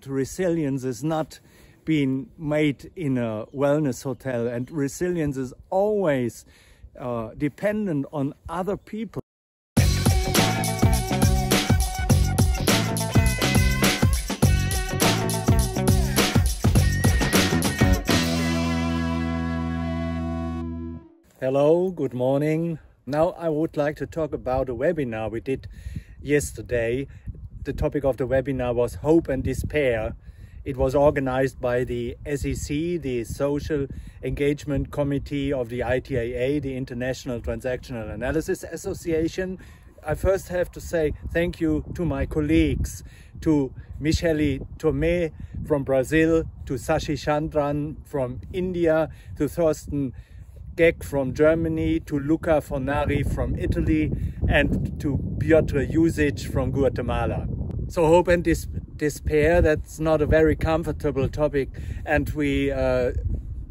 that resilience is not being made in a wellness hotel, and resilience is always dependent on other people. Hello, good morning. Now I would like to talk about a webinar we did yesterday. The topic of the webinar was Hope and Despair. It was organized by the SEC, the Social Engagement Committee of the ITAA, the International Transactional Analysis Association. I first have to say thank you to my colleagues, to Michele Tomé from Brazil, to Sashi Chandran from India, to Thorsten Geck from Germany, to Luca Fornari from Italy, and to Piotr Jusic from Guatemala. So hope and despair, that's not a very comfortable topic, and we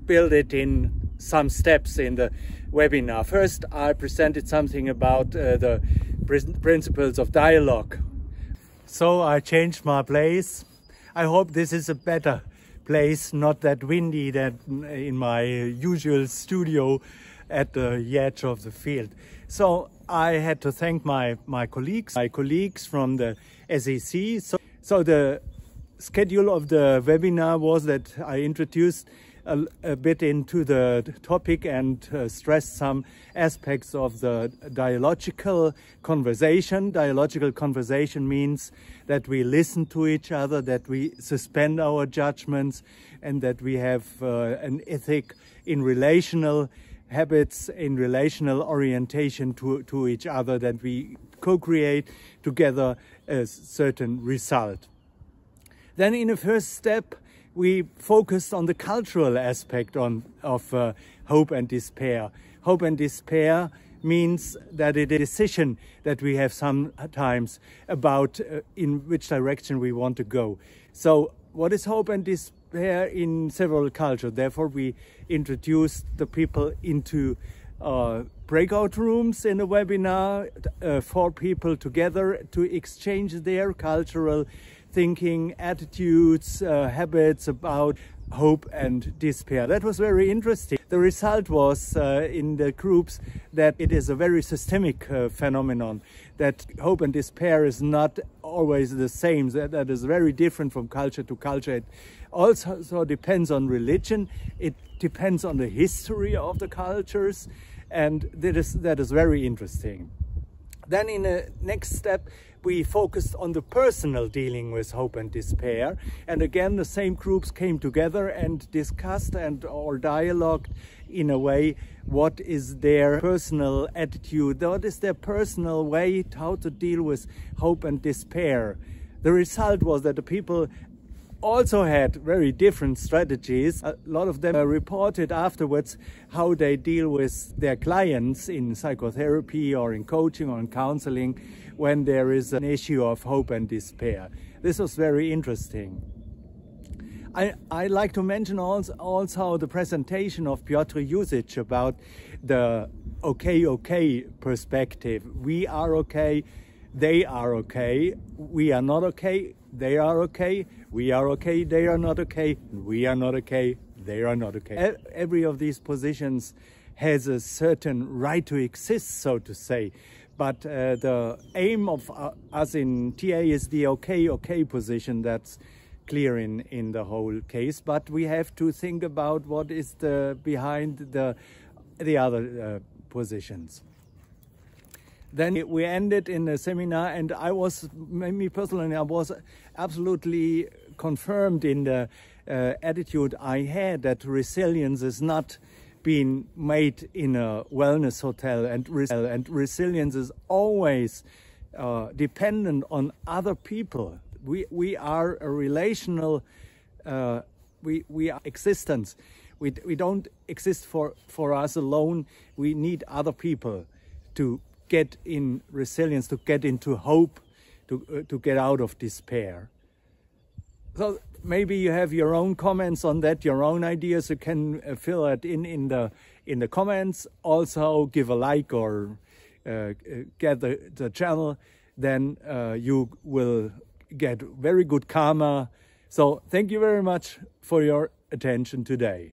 build it in some steps in the webinar. First, I presented something about the principles of dialogue. So I changed my place. I hope this is a better place, not that windy than in my usual studio at the edge of the field. So I had to thank my colleagues from the SEC. So the schedule of the webinar was that I introduced a bit into the topic and stressed some aspects of the dialogical conversation. Dialogical conversation means that we listen to each other, that we suspend our judgments, and that we have an ethic in relational habits, in relational orientation to each other, that we co-create together a certain result. Then in the first step, we focused on the cultural aspect of hope and despair. Hope and despair means that it is a decision that we have sometimes about in which direction we want to go. So what is hope and despair in several cultures? Therefore, we introduced the people into breakout rooms in a webinar, 4 people together to exchange their cultural thinking, attitudes, habits about hope and despair. That was very interesting. The result was in the groups that it is a very systemic phenomenon, that hope and despair is not always the same, that is very different from culture to culture. It also depends on religion, it depends on the history of the cultures, and that is very interesting. Then in the next step, we focused on the personal dealing with hope and despair. And again, the same groups came together and discussed or dialogued in a way, what is their personal attitude, what is their personal way how to deal with hope and despair. The result was that the people also had very different strategies. A lot of them reported afterwards how they deal with their clients in psychotherapy or in coaching or in counseling when there is an issue of hope and despair. This was very interesting. I like to mention also the presentation of Piotr Jusic about the okay perspective. We are okay, they are okay, we are not okay, they are okay, we are okay, they are not okay, we are not okay, they are not okay. Every of these positions has a certain right to exist, so to say. But the aim of us in TA is the okay position. That's clear in the whole case. But we have to think about what is behind the other positions. Then we ended in a seminar, and me personally, I was absolutely confirmed in the attitude I had that resilience is not being made in a wellness hotel, and resilience is always dependent on other people. We are a relational we are existence. We don't exist for us alone. We need other people to get in resilience, to get into hope, to get out of despair. So maybe you have your own comments on that, your own ideas. You can fill it in the comments. Also give a like or get the channel. Then you will get very good karma So thank you very much for your attention today.